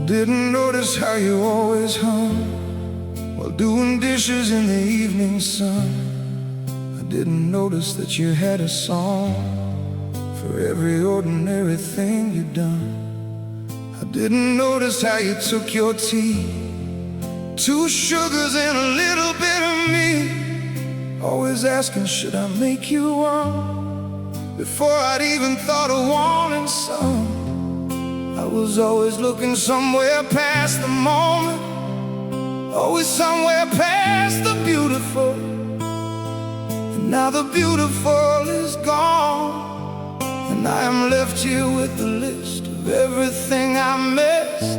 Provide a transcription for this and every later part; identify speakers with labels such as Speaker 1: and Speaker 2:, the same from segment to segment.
Speaker 1: Didn't notice how you always hung while doing dishes in the evening sun. I didn't notice that you had a song for every ordinary thing you'd done. I didn't notice how you took your tea, 2 sugars and a little bit of me, always asking, should I make you one, before I'd even thought of wanting some. I was always looking somewhere past the moment, always somewhere past the beautiful. And now the beautiful is gone, and I am left here with the list of everything I missed,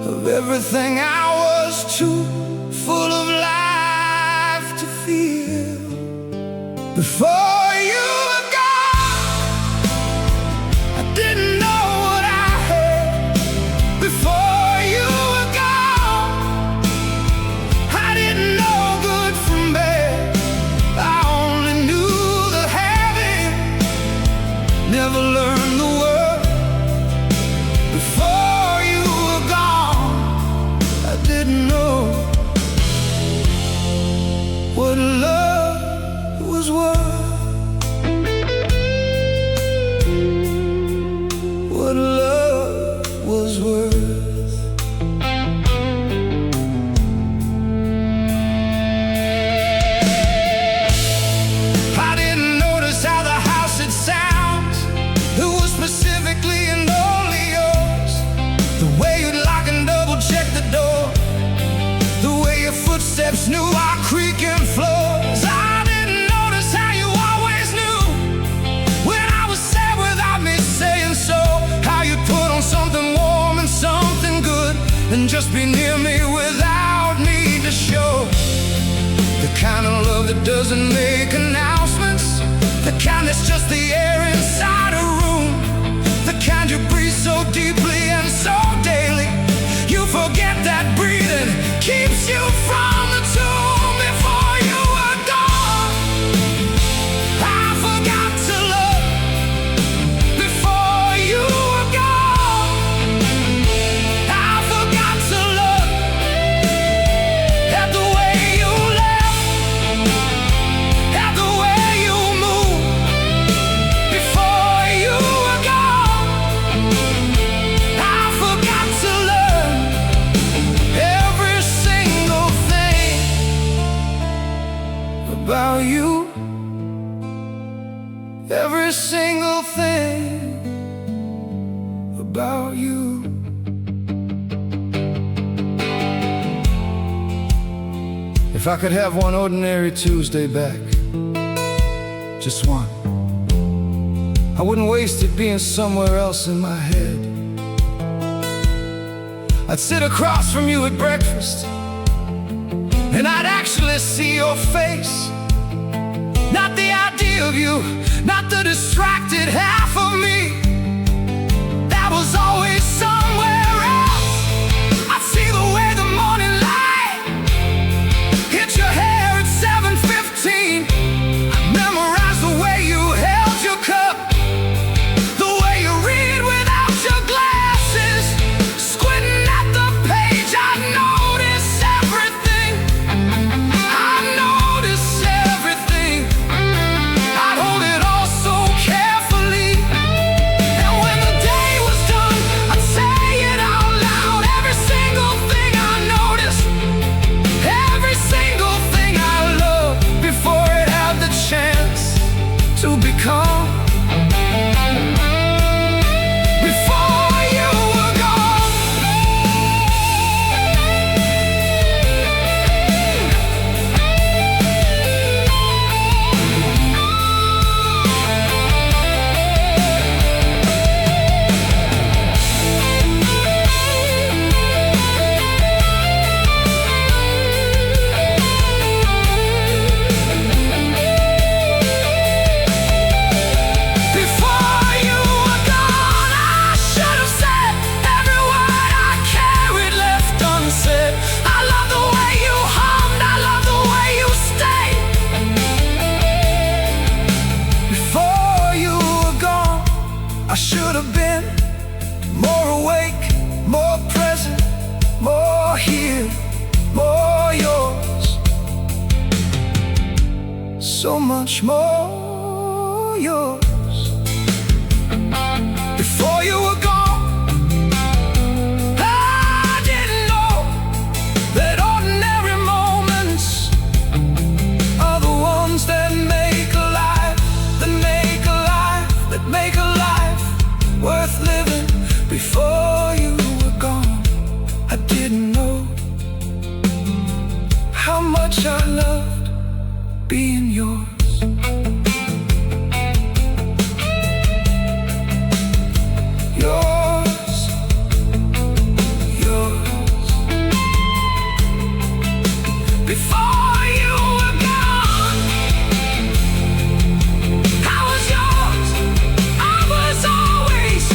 Speaker 1: of everything I was too full of life to feel. Before you were gone, I didn't know what I heard. Before you were gone, I didn't know good from bad. I only knew the having, never learned the word. Before you were gone, I didn't know what love was worth. What love was worth. I didn't notice how the house had sounds that was specifically and only yours. The way you'd lock and double check the door, the way your footsteps knew our creaking floors. I didn't notice how you always knew when I was sad without me saying so, how you put on something warm and something good and just be near me without me to show. The kind of love that doesn't make announcements, the kind that's just the air inside a room, the kind you breathe so deeply and so daily you forget that breathing keeps you from the tomb. Before you were gone, I forgot to love. Before you were gone, I forgot to look at the way you left, at the way you moved. Before you were gone, I forgot to learn every single thing about you. Every single thing about you. If I could have one ordinary Tuesday back, just one, I wouldn't waste it being somewhere else in my head. I'd sit across from you at breakfast, and I'd actually see your face. Not the idea of you, not the distracted half of me that was always somewhere else. I'd see the way the morning light hit your hair at 7:15. I'd memorize the way you held your cup, the way you read without your glasses, squinting at the page. I'd notice everything. I'd notice everything. I'd hold it all so carefully, and when the day was done, I'd say it out loud. Every single thing I noticed, every single thing I loved, before it had the chance to become. Before you were gone, before you were gone, I should have said every word I carried left unsaid. I love the way you hummed, I love the way you stayed. Before you were gone, I should have been more awake more present, more here, more yours, so much more yours. Before you were gone, I didn't know that ordinary moments are the ones that make a life, that make a life, that make a life worth living. Before you were gone, I didn't know how much I loved being yours. Yours, yours. Before you were gone, I was yours. I was always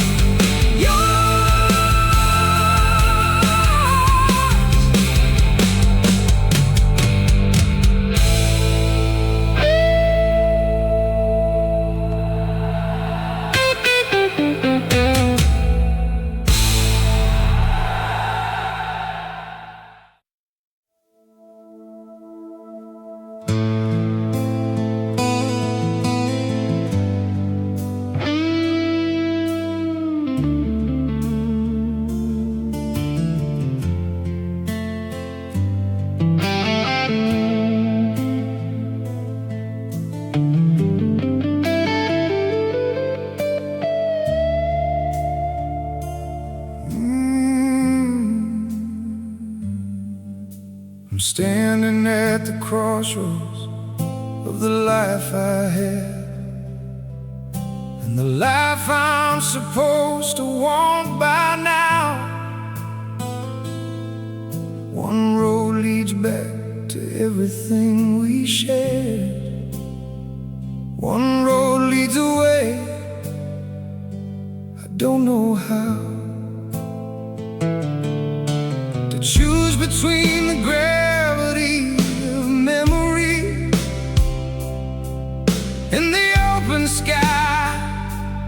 Speaker 1: standing at the crossroads of the life I had and the life I'm supposed to walk by now. One road leads back to everything we shared. One road leads away, I don't know how. To choose between the gravity of memory and the open sky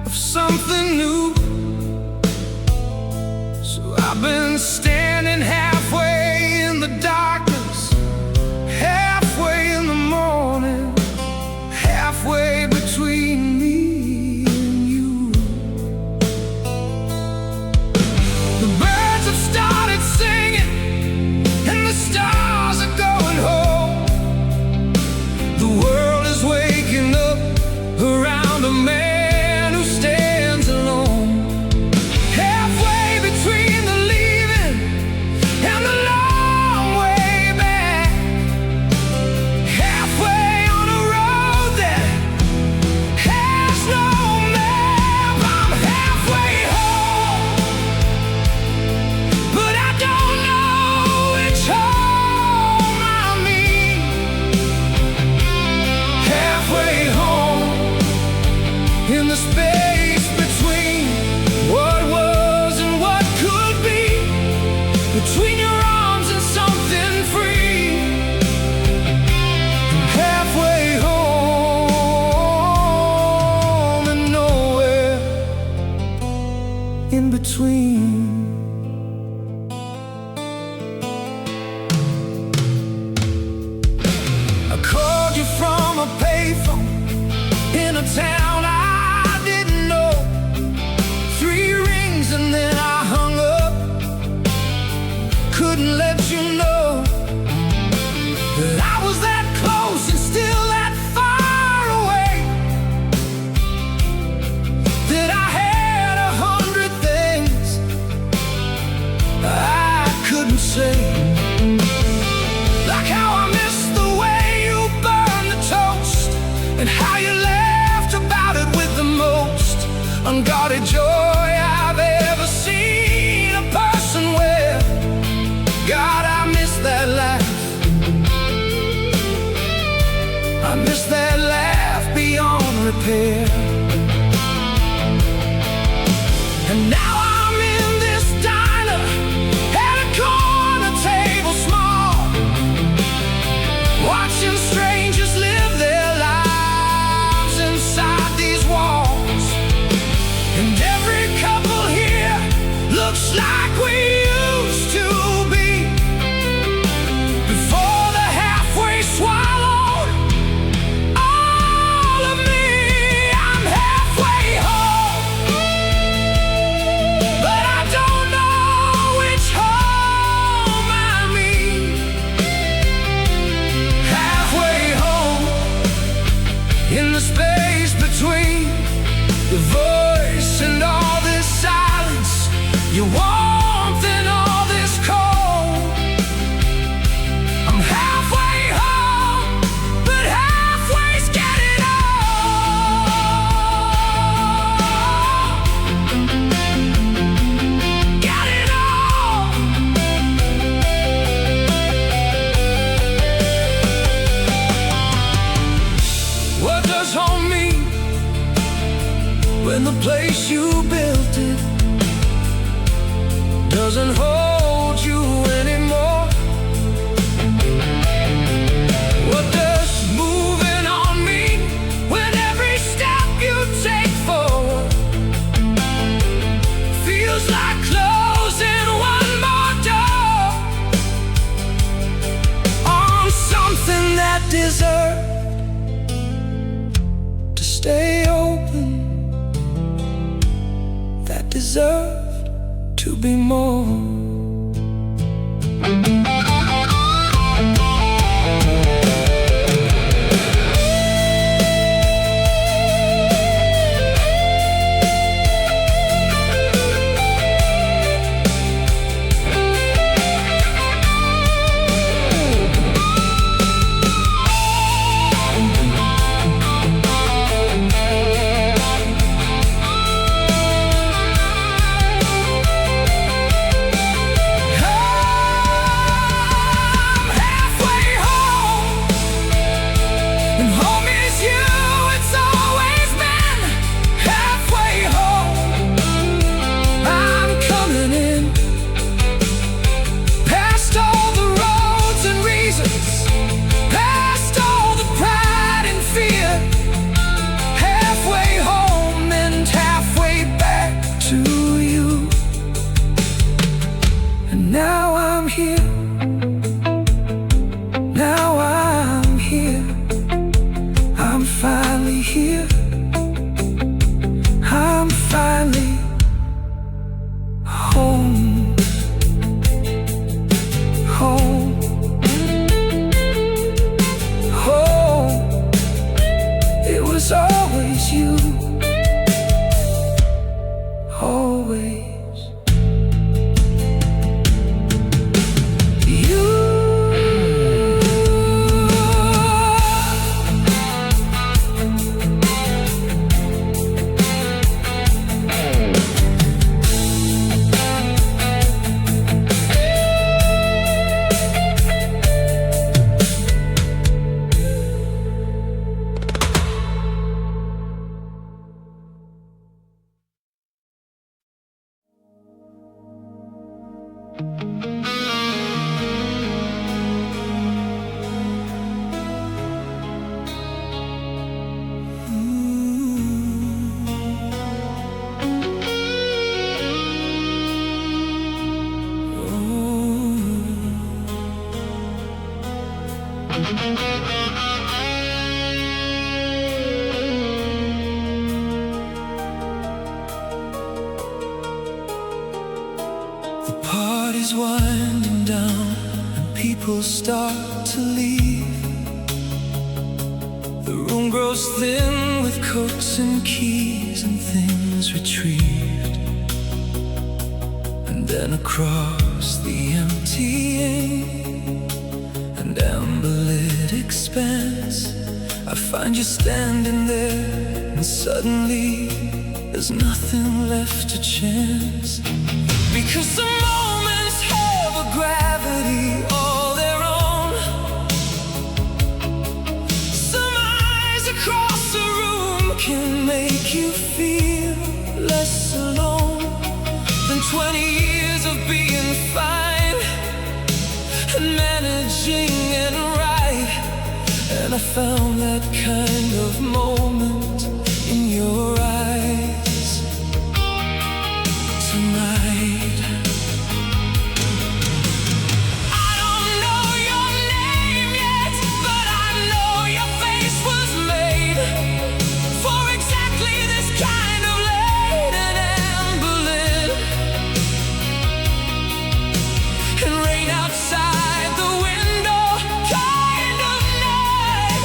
Speaker 1: of something new. So I've been standing halfway in the darkness, halfway in the morning, halfway between me and you. The birds have started singing and the stars are going home. The world is waking up around a man who stands alone. Halfway between the leaving and the long way back. Halfway on a road that has no map. I'm halfway home, but I don't know which home I mean. Halfway home, in the space between what was and what could be, between your arms and something free. Halfway home and nowhere in between. I called you from a payphone in a town I didn't know. 3 rings and then I hung up. Couldn't let you know that I was that close and still that far away. That I had 100 things I couldn't say. Like how I missed the way you burned the toast, and how you laughed about it with the most unguarded joy I've ever seen a person wear. God, I miss that laugh. I miss that laugh beyond repair. And now I'm in this diner at a corner table small, watching strangers live their lives inside these walls. And every couple here looks like we your warmth in all this cold. I'm halfway home, but halfway's getting old. Getting old. What does home mean when the place you built it doesn't hold you anymore? What does moving on mean when every step you take forward feels like closing one more door on something that deserved to stay open, that deserved to be more. The party's winding down and people start to leave. The room grows thin with coats and keys and things retrieved. And then across the empty ink and amber-lit expanse, I find you standing there, and suddenly there's nothing left to chance. Because some moments have a gravity all their own. Some eyes across the room can make you feel less alone than 20 years of being fine and managing and right. And I found that kind of moment in your eyes tonight. I don't know your name yet, but I know your face was made for exactly this kind of late and amber lit and rain outside the window kind of night.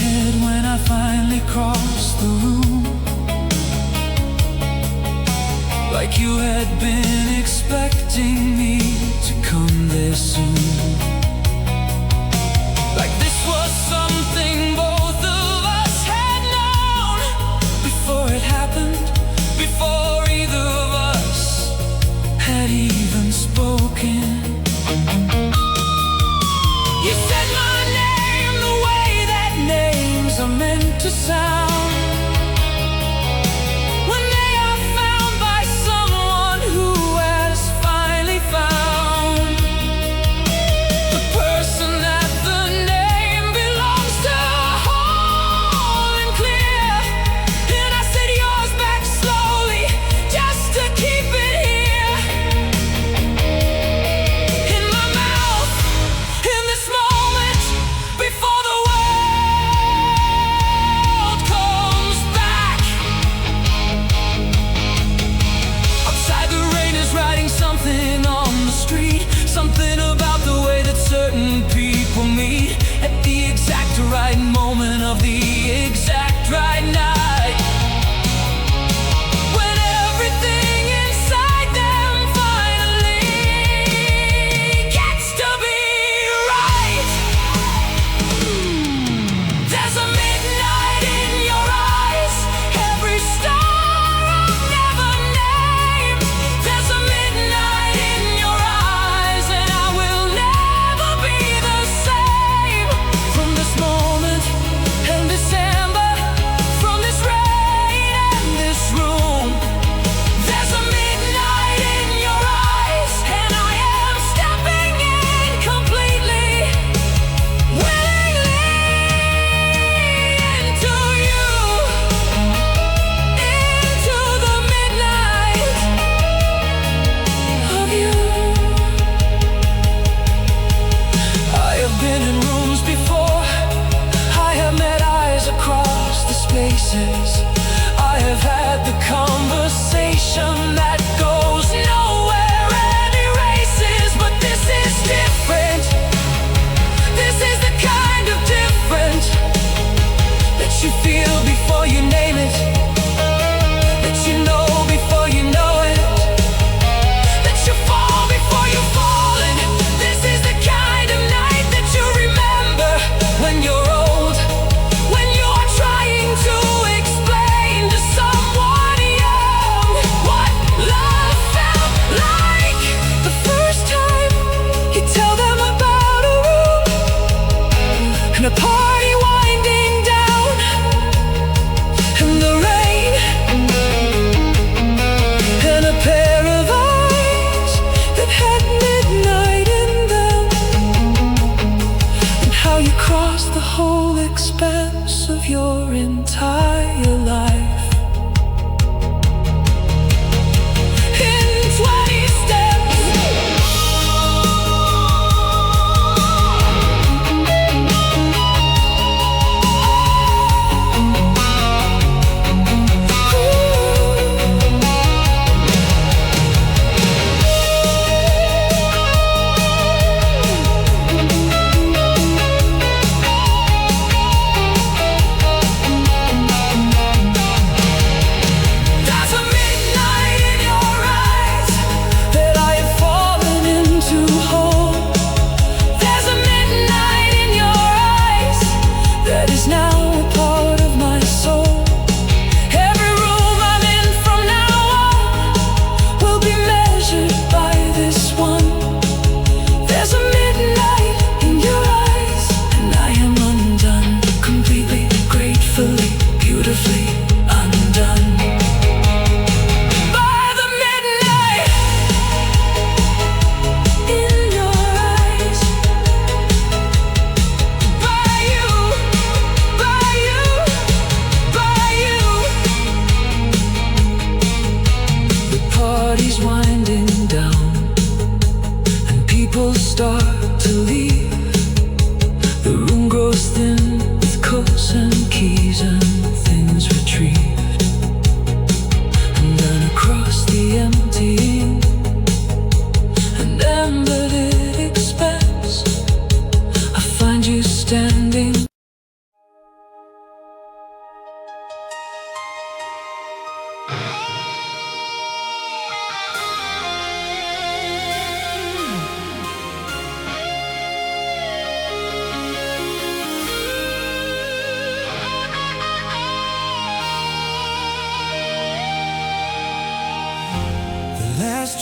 Speaker 1: head when I finally crossed the room, like you had been expecting me to come there soon. Like this was something both of us had known before it happened, before either of us had even spoken. You said my name the way that names are meant to sound, when they are found by someone who has finally found the person that the name belongs to, whole and clear. And I said yours back slowly, just to keep it here in my mouth, in this moment, before the world comes back. Outside the rain is writing something on the street, something about the way that certain people meet at the exact right moment of the exact right night, when everything inside them finally gets to be right. There's a midnight in your eyes, every star I've never named. There's a midnight in your eyes, and I will never be the same. From this moment and December, from this rain and this room, there's a midnight in your eyes, and I am stepping in completely, willingly into you, into the midnight of you. I have been in rooms before, I have met eyes across the spaces, I have had the conversation that goes nowhere and erases. But this is different, this is the kind of different that you feel before you name it, that you know before you know it, that you fall before you fall in it. This is the kind of night that you remember when you're old, when you're trying to explain to someone young what love felt like the first time you tell them about a room and a party winding down in the rain, and a pair of eyes that had midnight in them, and how you crossed the whole expanse of your entire life in 20 steps.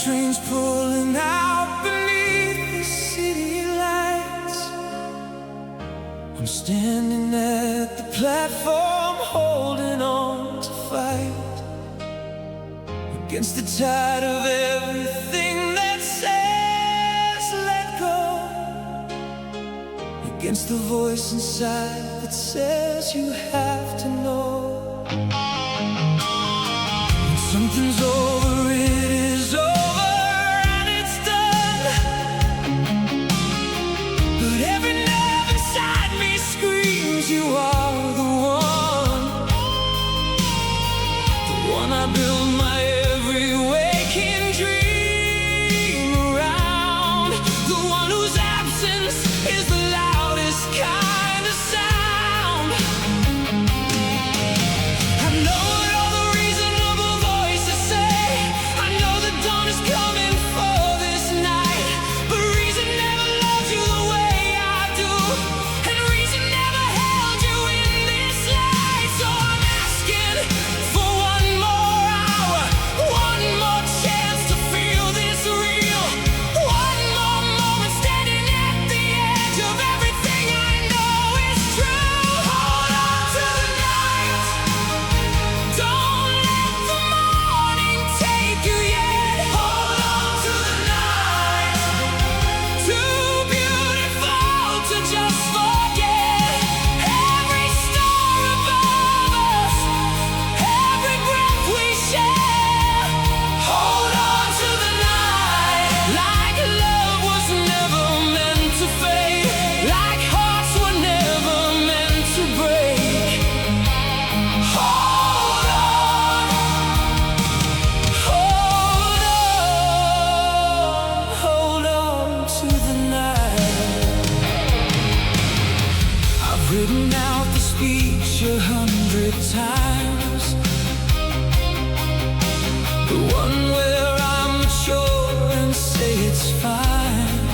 Speaker 1: trains pulling out beneath the city lights. I'm standing at the platform, holding on to fight against the tide of everything that says let go, against the voice inside that says you have to know. When something's over, it is over and it's done. But every nerve inside me screams you are the one I build my every waking dream around, the one whose absence is the loudest kind of sound. I know what all the reasonable voices say, I know the dawn is coming for this night, but reason never loved you the way I do, and reason never held you in this light. So I'm asking for one more hour, one more chance to feel this real, one more moment standing at the edge of everything I know is true. Hold on to the night, don't let the morning take you yet. Hold on to the night, too beautiful to just forget. Every star above us, every breath we share. Hold on to the night, like love was never meant to fade, like hearts were never meant to break. Hold on, hold on to the night. I've written out the speech 100 times, the one where I'm mature and say it's fine.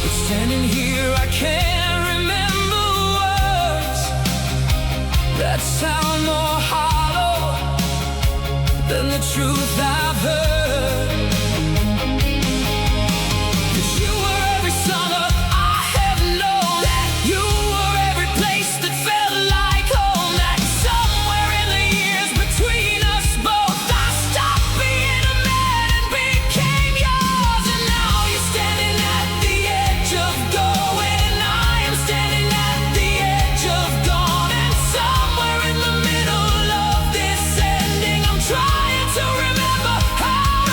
Speaker 1: But standing here I can't remember words that sound more hollow than the truth I've heard. 'Cause you were every summer I have known, that you were every place that felt like home, that somewhere in the years between us both I stopped being a man and became yours. And now you're standing at the edge of going, and I am standing at the edge of dawn, and somewhere in the middle of this ending I'm trying to remember how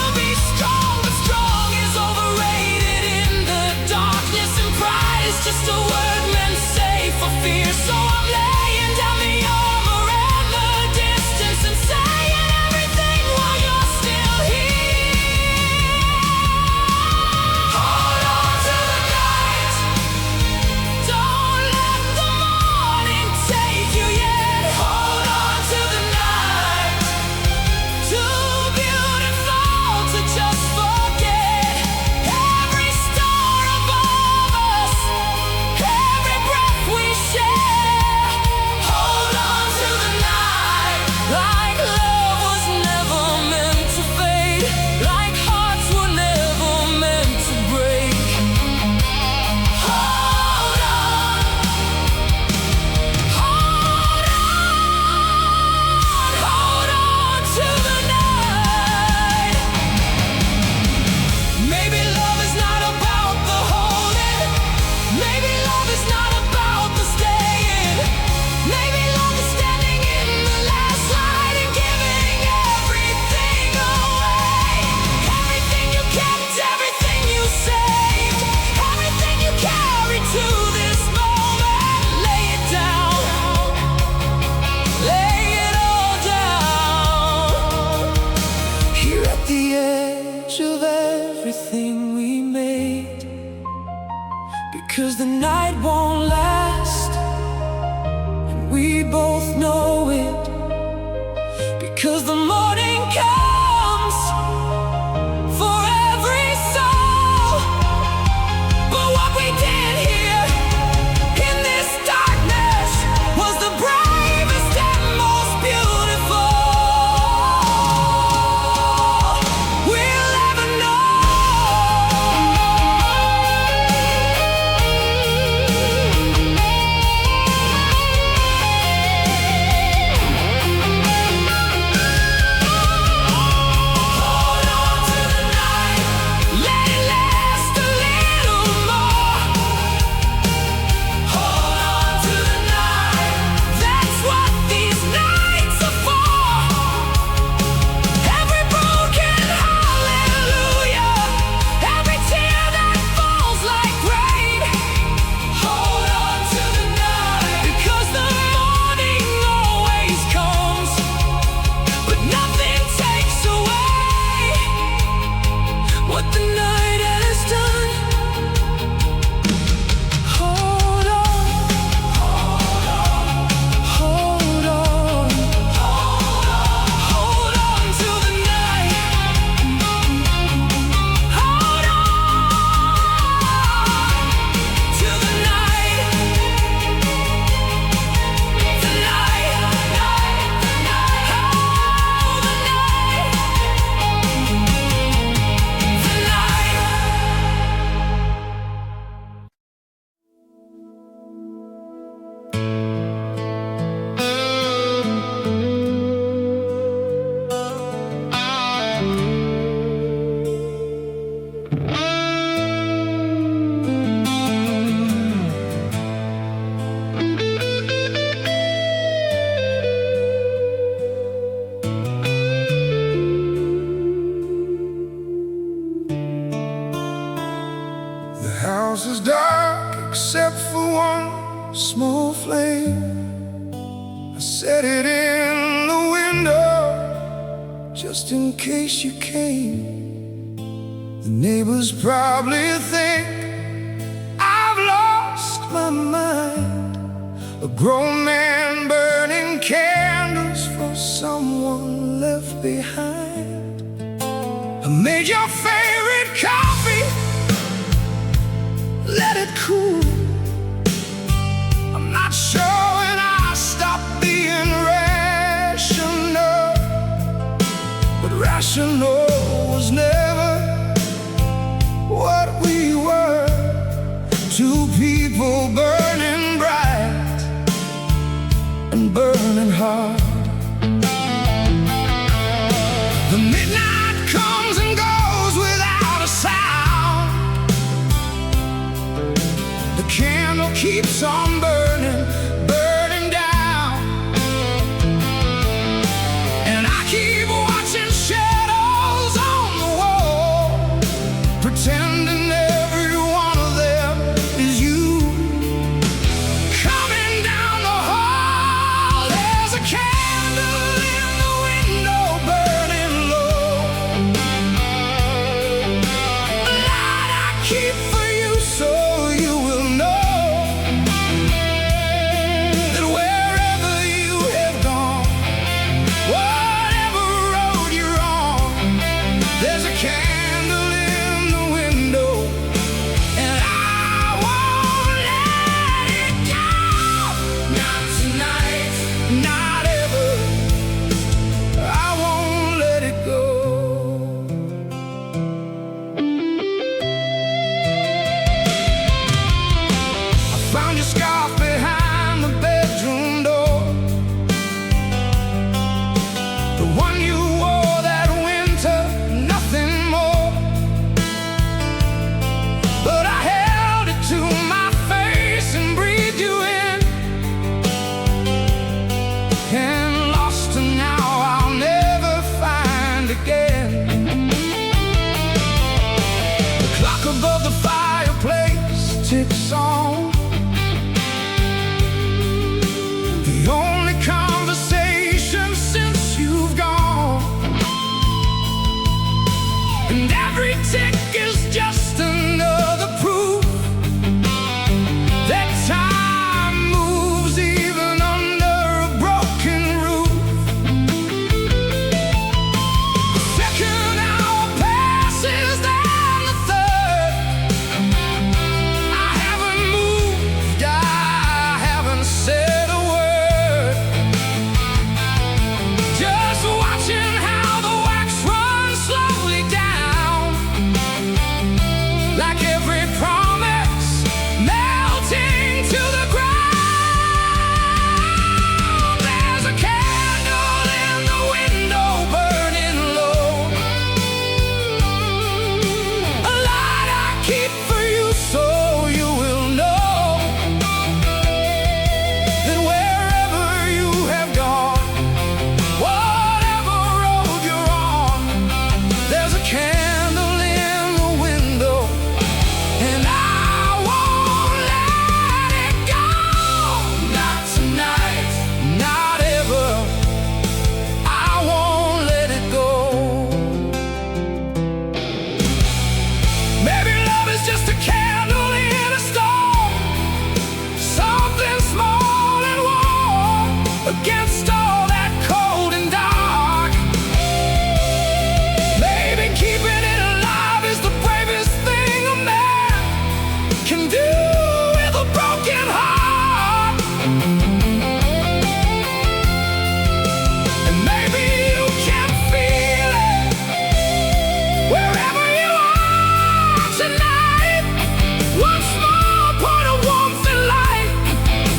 Speaker 1: small flame. I set it in the window just in case you came. The neighbors probably think I've lost my mind. A grown man burning candles for someone left behind. I made your favorite coffee, let it cool. I'm not sure when I stopped being rational, but rational was never what we were. Two people burning bright and burning hard. The midnight comes and goes without a sound. The candle keeps on burning, burning down. And I keep watching shadows on the wall, pretending every one of them is you. Coming down the hall, there's a candle in the window burning low. A light I keep for you so you will know that wherever you have gone, whatever road you're on, there's a candle in the window, and I won't let it go. Not tonight, not ever. I won't let it go. I found your scarf behind the bedroom door, the one you wore that winter, nothing more. But I held it to my face and breathed you in, and lost and now I'll never find again. The clock above the fireplace ticks on. The only conversation since you've gone, and every tick is just another proof that time moves even under a broken roof. The second hour passes, then the third. I haven't moved, I haven't said a word. Just watching how the wax runs slowly down, like every promise melting to the ground. There's a candle in the window burning low, a light I keep for you so you will know that wherever you have gone, whatever road you're on, there's a candle in the window, and I won't let it go. Not tonight, not ever. I won't let it go. Maybe love is just a candle in a storm, something small and warm against all that cold and dark. Maybe keeping it alive is the bravest thing a man can do with a broken heart. And maybe you can feel it wherever you are tonight. One small point of warmth and light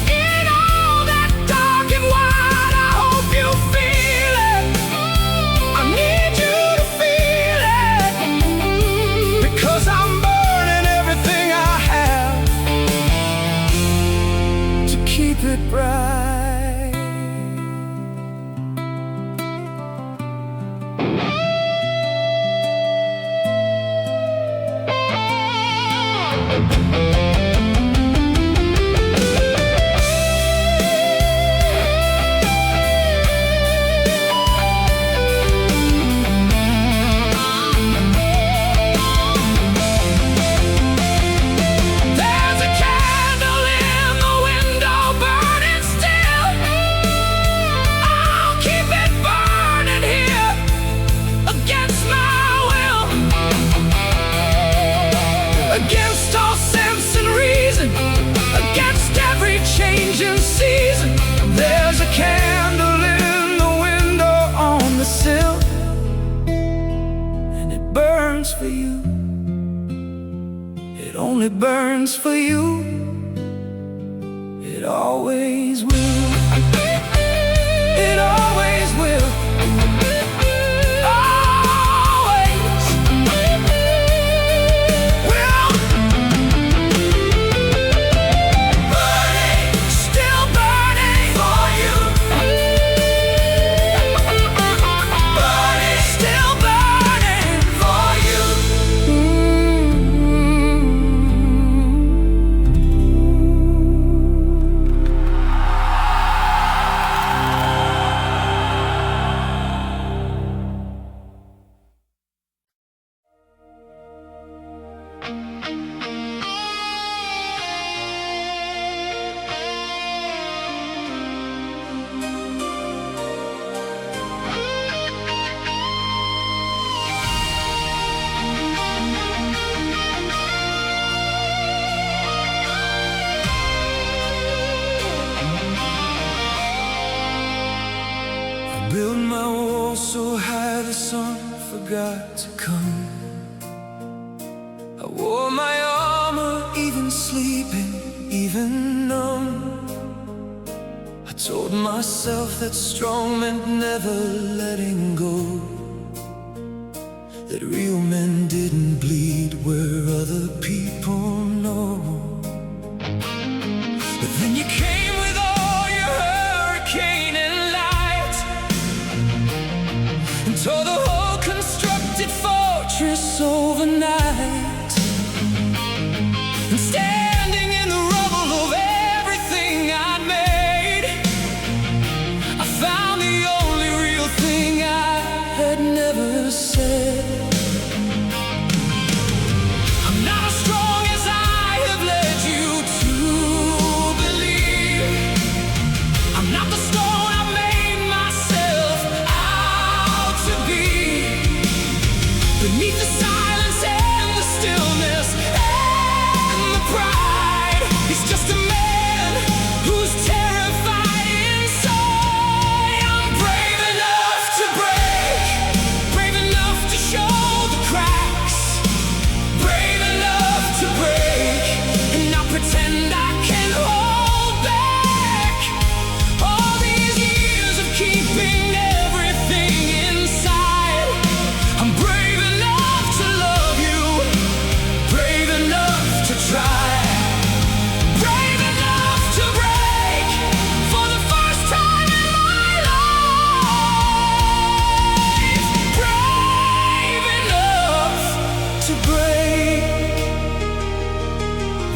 Speaker 1: in all that dark and wide. I hope you feel it. I need you to feel it, because I'm burning everything I have to keep it bright. only burns for you. It always will. It always will. Always will. Burning, still burning for you. Burning, still burning for you. Build my wall so high the sun forgot to come. I wore my armor, even sleeping, even numb. I told myself that strong meant never letting go, that real men didn't bleed where other people know. But then you came with all your hurricane and light, and tore the whole constructed fortress overnight. And standing in the rubble of everything I'd made, I found the only real thing I had never said. I'm not as strong as I have led you to believe. I'm not the stone I made myself out to be. Beneath the silence and the stillness and the pride, he's just a man who's terrified inside. I'm brave enough to break, brave enough to show the cracks, brave enough to break, and not pretend I can hold back. All these years of keeping everything inside, I'm brave enough to love you, brave enough to try, brave enough to break for the first time in my life, brave enough to break.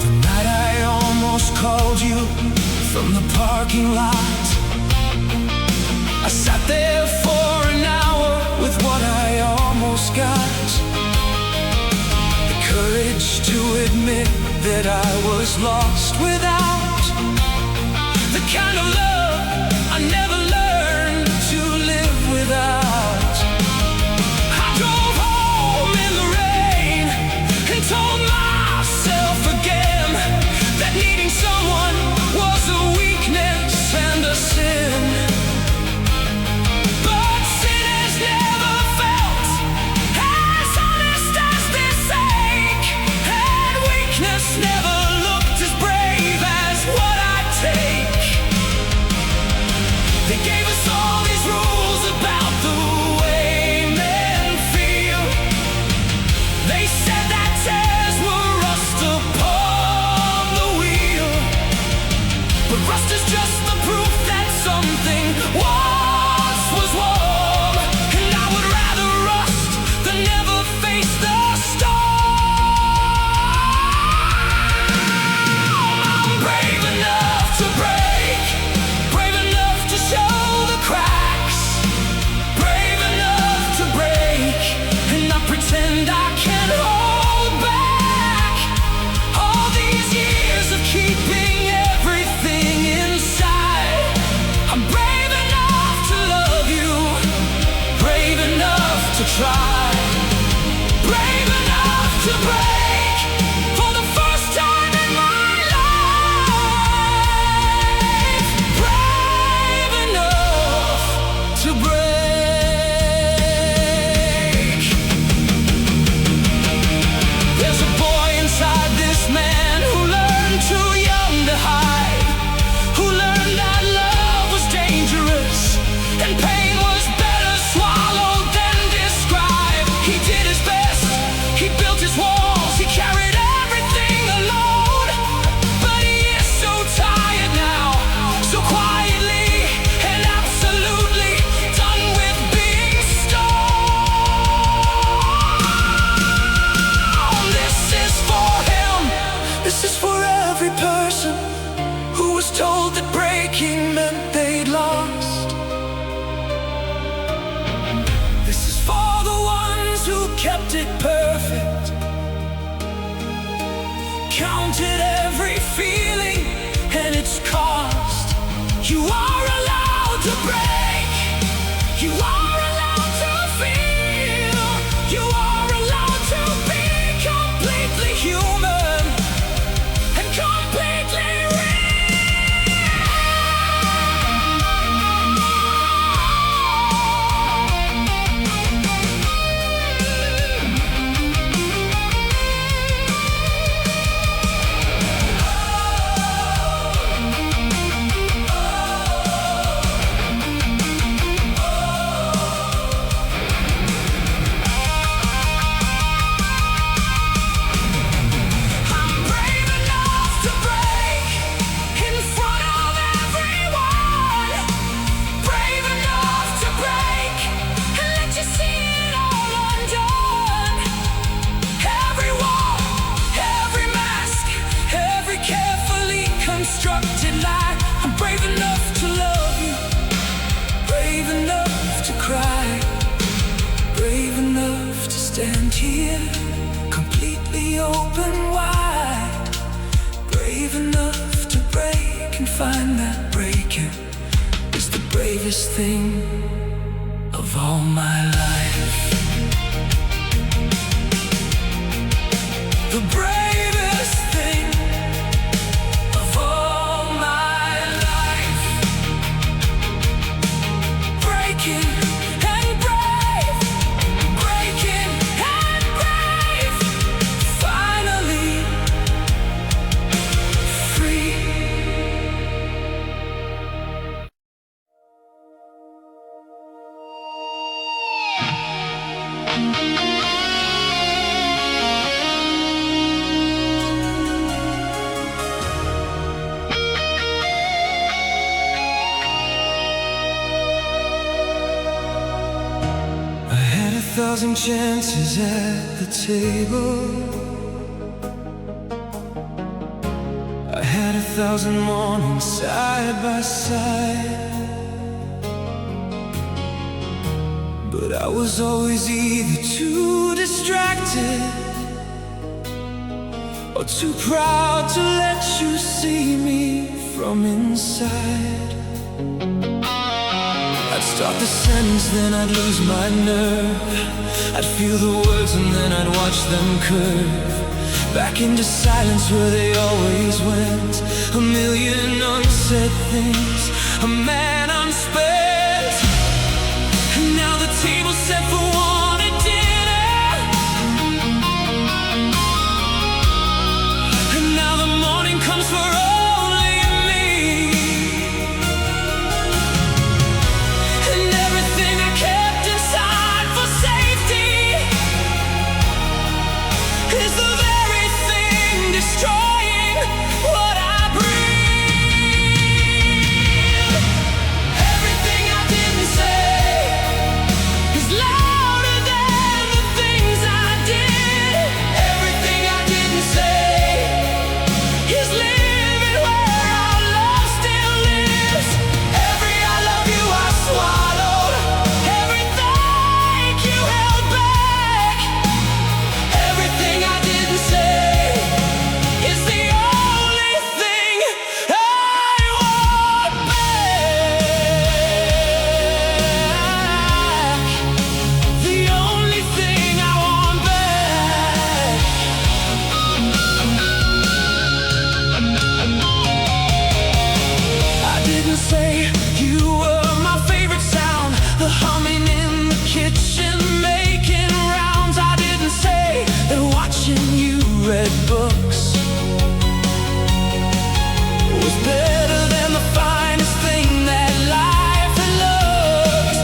Speaker 1: The night I almost called you from the parking lot, I sat there for an hour with what I almost got, the courage to admit that I was lost without the kind of love I never learned to live without. I drove home in the rain and told myself again that needing someone was a weakness and a sin. But sin has never felt as honest as this ache, and weakness never looked as brave as what I take. They gave us all these rules about the way men feel. They said that tears were rust upon the wheel, but rust is just the proof that something once was warm, and I would rather rust than never face the storm. I'm brave enough to break, brave enough to show the cracks, brave enough to break, and not pretend I can hold back. All these years of keeping everything inside, I'm brave You are allowed to break. You are allowed to feel. You are allowed to be completely human and completely constructed lie. I'm brave enough to love you, brave enough to cry, brave enough to stand here completely open wide, brave enough to break and find that breaking is the bravest thing of all my life. The bravest thing of all my life. Breaking and brave, breaking and brave. Finally free. I had 1,000 chances at the table. I had 1,000 mornings side by side, but I was always either too distracted or too proud to let you see me from inside. I'd start the sentence, then I'd lose my nerve. I'd feel the words and then I'd watch them curve back into silence where they always went. A million unsaid things, a man unspent. And now the table's set for one at dinner, and now the morning comes for only me. And everything I kept inside for safety is the very thing destroying what I breathe. Everything I didn't say is louder than the things I did. Everything I didn't say is living where our love still lives. Every I love you I swallowed, every thank you held back. Everything I didn't say is the only thing I want back. The only thing I want back. I didn't say you were my favorite sound, the humming in the kitchen making rounds. I didn't say that watching you read books was better than the finest thing that life had looked.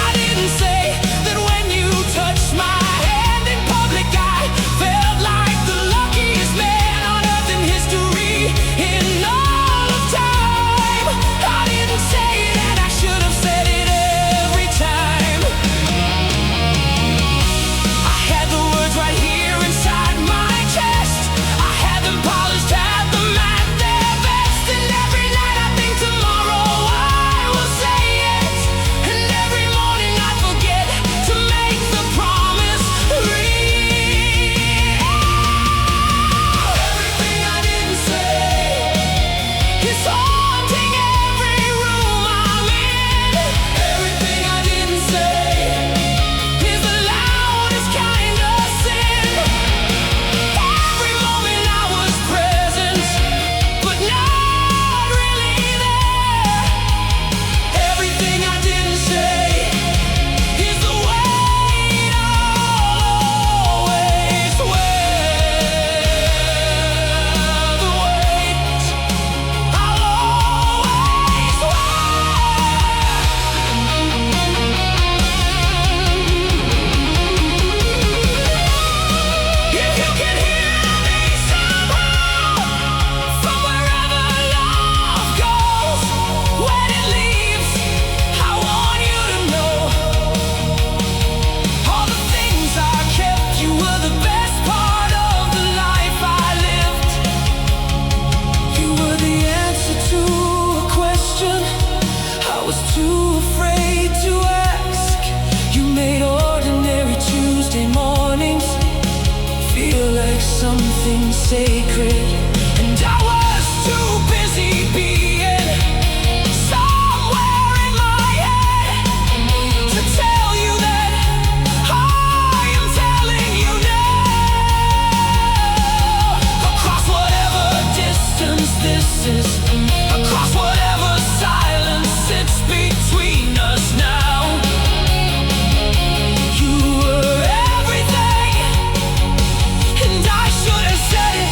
Speaker 1: I didn't say that when you touched my hand in public I felt like the luckiest man on earth in history in all of time. It's haunting every room I'm in. Everything I didn't say is the loudest kind of sin. Every moment I was present, but not really there. Everything I didn't say is the weight I'll always wear. The weight I'll always wear. If you can hear me somehow, from wherever love goes, when it leaves, I want you to know all the things I kept. You were the best part of the life I lived. You were the answer to a question I was too afraid to ask. You made ordinary Tuesday mornings feel like something sacred, and I was too busy being somewhere in my head to tell you that I am telling you now. Across whatever distance this is, across whatever silence sits between us now, you were everything, and I should have said it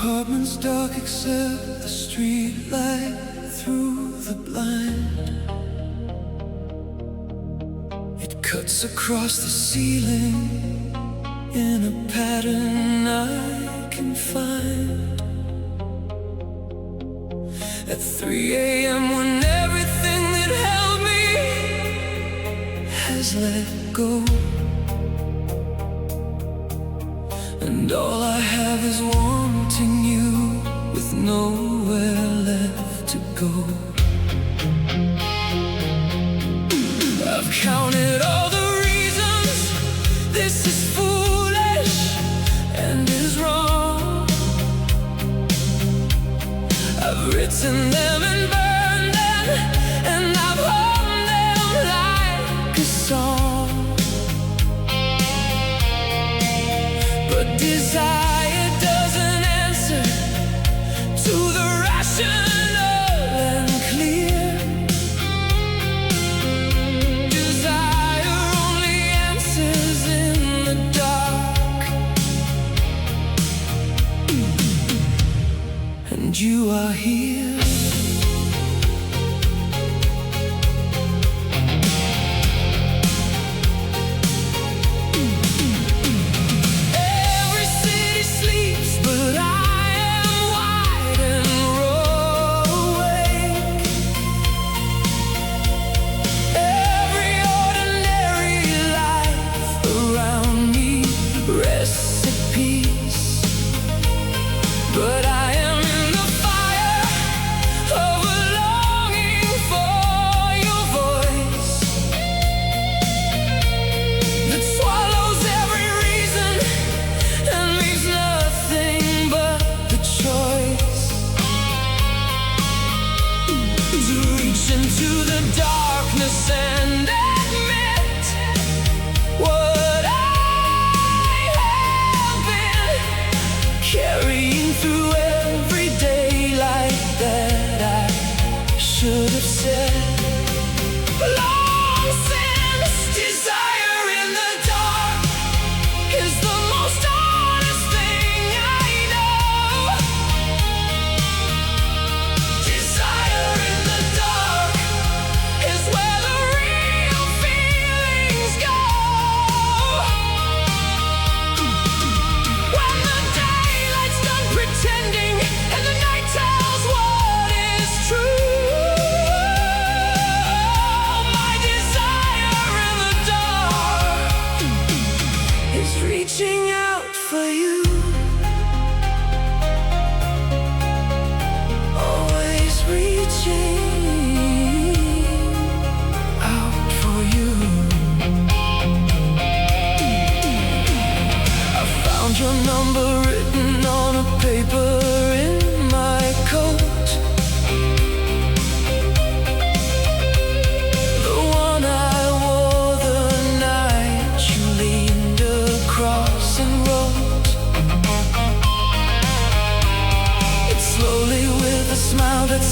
Speaker 1: apartment's dark except the street light through the blind. It cuts across the ceiling in a pattern I can find. At 3 a.m. when everything that held me has let go, and all I have is wanting you with nowhere left to go. I've counted all the reasons this is foolish and is wrong. I've written them and burned them, and I've hummed them like a song. But desire doesn't answer to the rational and clear. Desire only answers in the dark, and you are here.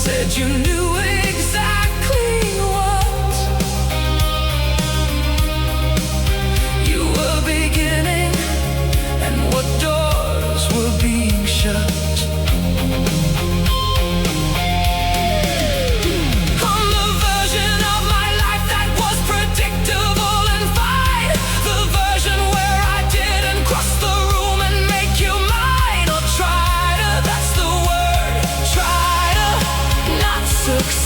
Speaker 1: Said you knew exactly what you were beginning, and what doors were being shut. I'm the version of my life that was predictable and fine, the version where I didn't cross the room and make you mine, or try to, that's the word, try to not succeed.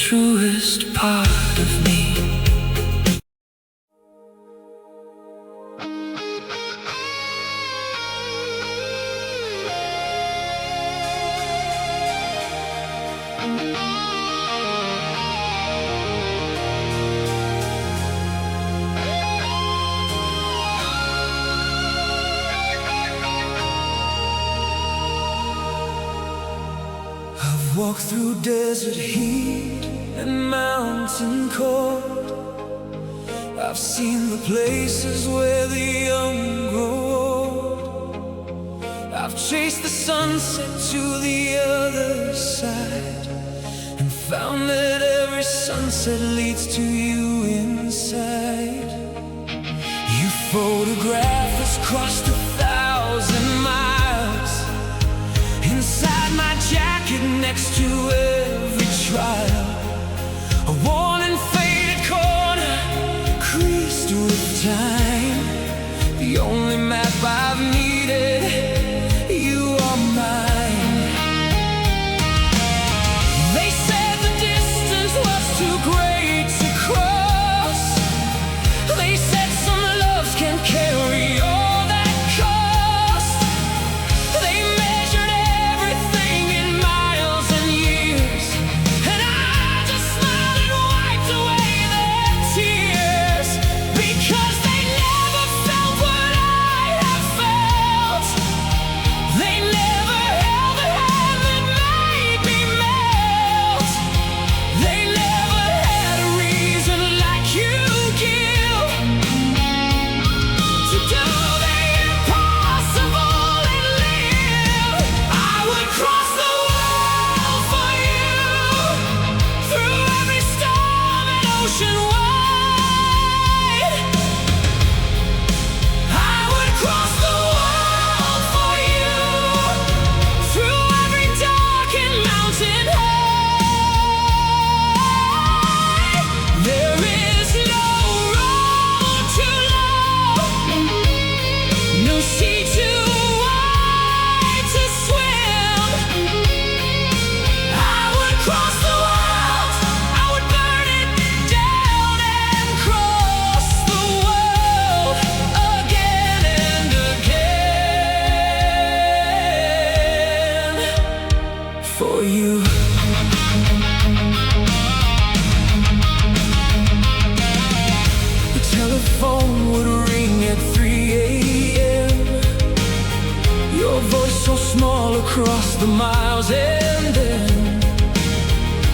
Speaker 1: truest part of me. Walk through desert heat and mountain cold. I've seen the places where the young grow old. I've chased the sunset to the other side and found that every sunset leads to you inside. You photograph us crossed 1,000 miles inside my jacket next to every trial. A worn and faded corner creased with time. The only map I've needed, you are mine. They said the distance was too great to cross. They said some loves can't carry all that cost. They measured everything in miles and years, and I just smiled and wiped away their tears, because they never felt what I have felt. They never held the hand that made me melt. They never had a reason like you give to do the impossible and live. I would cross the world for you, through every storm and ocean wide. I would cross the world for you, through every dark and mountain high. There is no road too long, no sea too wide to swim. I would cross the world, I would burn it down and cross the world again and again for you. The telephone would ring at 3 a.m. Your voice so small across the miles, and then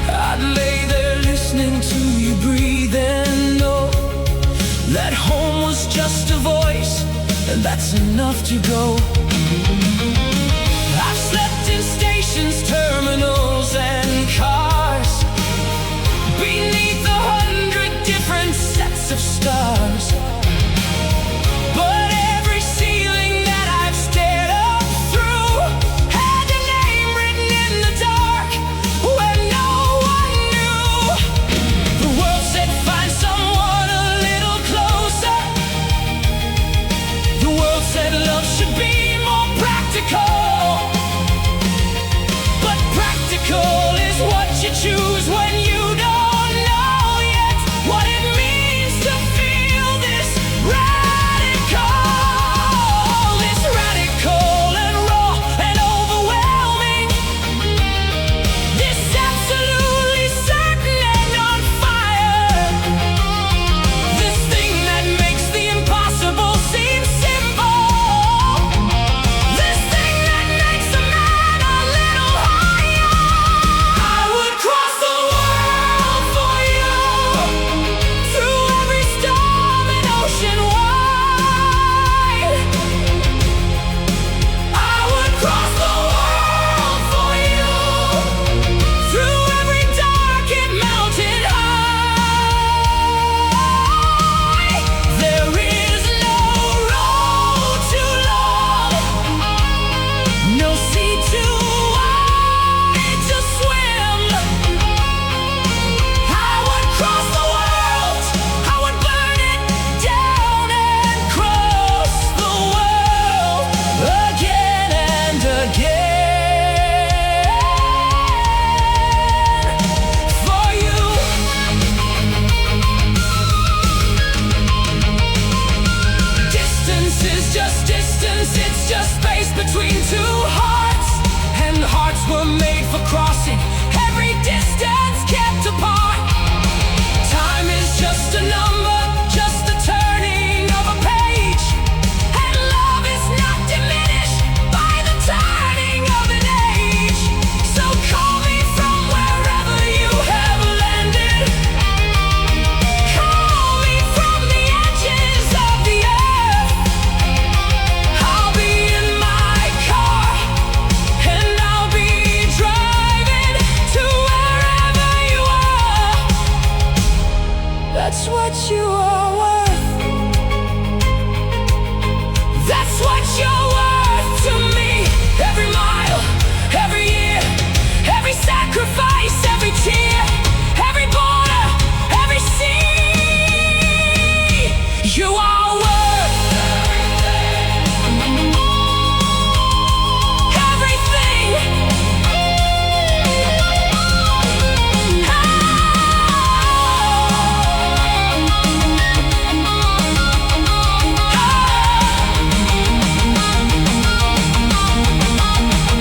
Speaker 1: I'd lay there listening to you breathe and know that home was just a voice, and that's enough to go. I've slept in stations, terminals, and cars, beneath 100 different sets of stars. But every ceiling that I've stared up through had a name written in the dark where no one knew. The world said find someone a little closer. The world said love should be more practical. But practical is what you choose when you don't know yet what it means to feel this for crossing, every distance kept apart. Time is just a number, just the turning of a page, and love is not diminished by the turning of an age. So call me from wherever you have landed, call me from the edges of the earth. I'll be in my car, and I'll be driving to wherever you are. That's what you are worth. That's what you're worth to me. Every mile, every year, every sacrifice, every tear, every border, every sea. You are worth everything.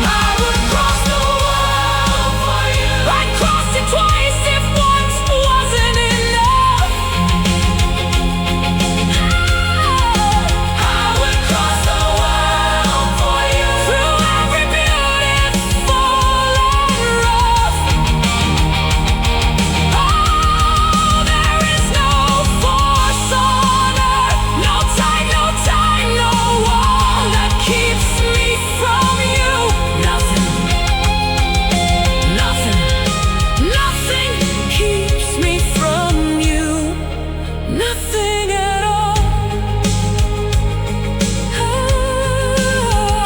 Speaker 1: I would cross the world for you. I'd cross it twice if once wasn't enough. I would cross the world for you. Through every beautiful and rough. Oh, there is no force on earth, no time, no wall that keeps me from you. Nothing keeps me from you. Nothing at all.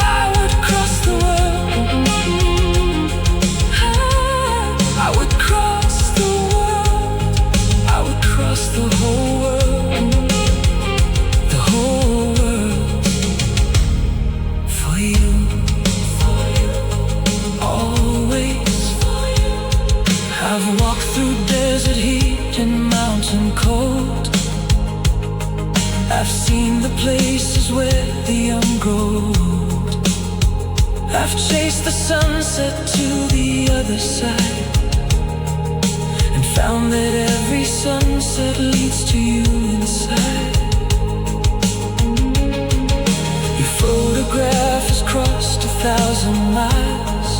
Speaker 1: I would cross the world. I would cross the world. I would cross the whole world. The whole world for you. Always. I've walked through desert heat and mountain cold. I've seen the places where the young grow old. I've chased the sunset to the other side, and found that every sunset leads to you inside. Your photograph has crossed 1,000 miles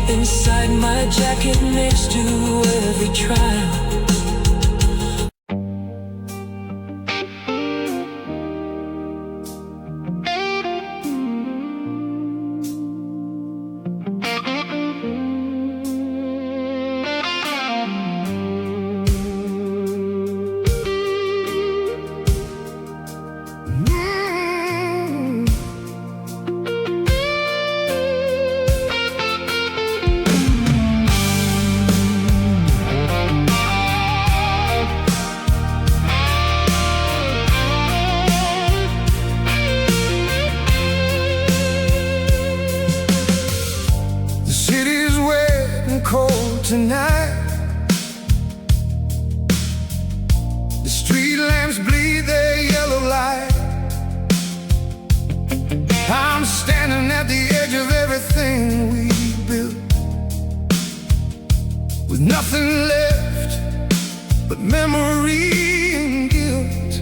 Speaker 1: inside my jacket next to every trial. The city's wet and cold tonight. The street lamps bleed their yellow light. I'm standing at the edge of everything we built, with nothing left but memory and guilt.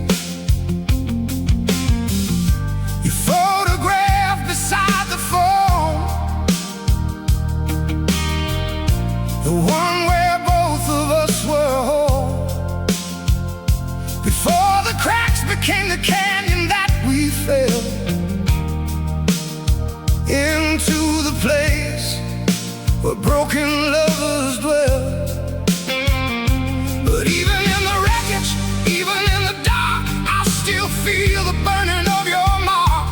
Speaker 1: You photographed beside the phone, the one where both of us were whole, before the cracks became the canyon that we fell into, the place where broken lovers dwell. But even in the wreckage, even in the dark, I still feel the burning of your mark.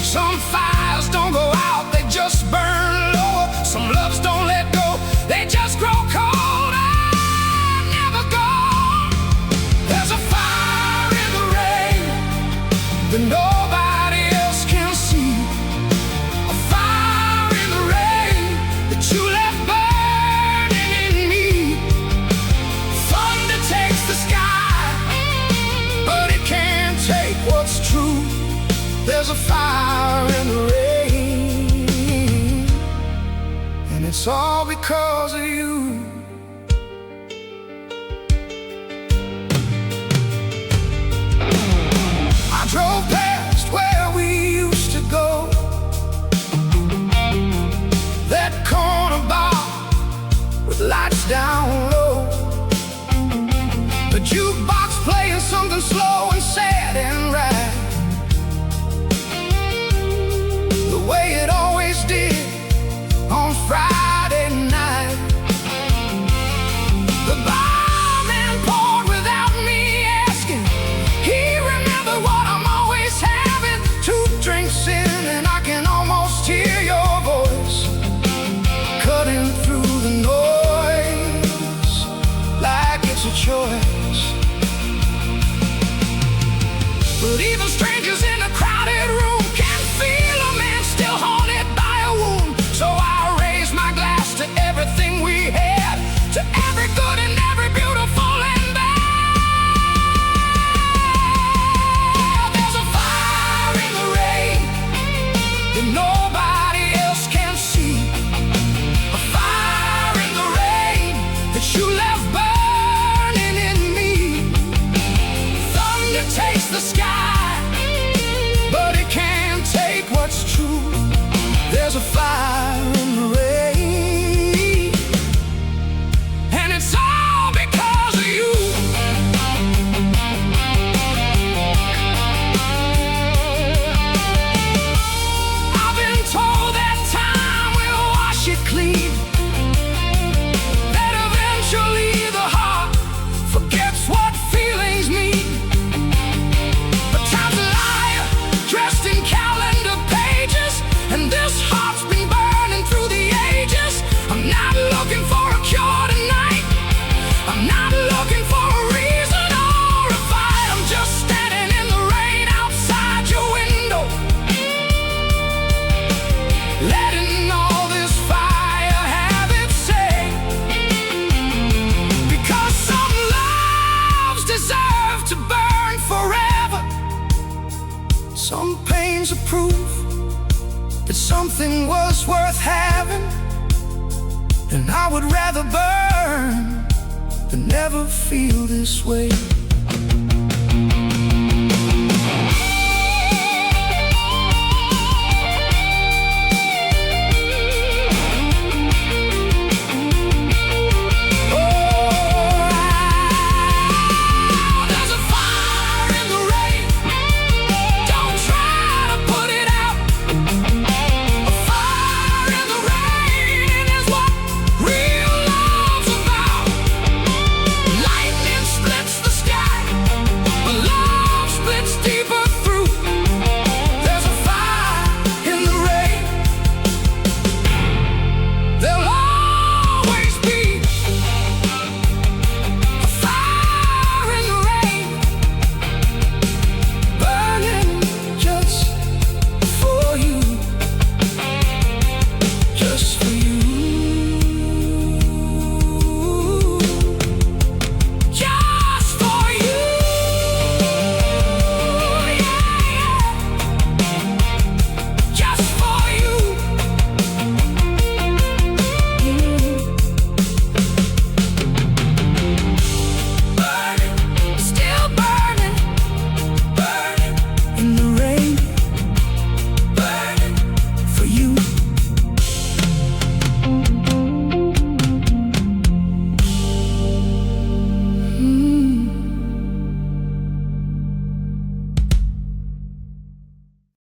Speaker 1: Some fires don't go out, they just burn lower. Some loves don't let go, they just grow cold and never gone. There's a fire in the rain that nobody else can see, a fire in the rain that you left burning. down low. The jukebox playing something slow and sad and right, the way it always did on Friday night. The barman poured without me asking. He remembered what I'm always having. 2 drinks in and I can almost hear your voice cutting through the noise like it's a choice. But even strangers in a crowded room can feel a man still haunted by a wound. So I raise my glass to everything we had, to every good and every beautiful and bad. There's a fire in the rain that nobody else can see, a fire in the rain that you left burning in me. Thunder takes the sky, but it can't take what's true. There's a fire in the rain, and it's all because of you. I've been told that time will wash it clean, that eventually the heart forgets what feelings mean. But time's a liar dressed in calendar pages, and this heart's been burning through the ages. I'm not looking for a cure tonight, I'm not looking for a reason or a fight. I'm just standing in the rain outside your window, letting all this fire have its say. Because some loves deserve to burn forever, some pains are proof that something was worth having. And I would rather burn than never feel this way.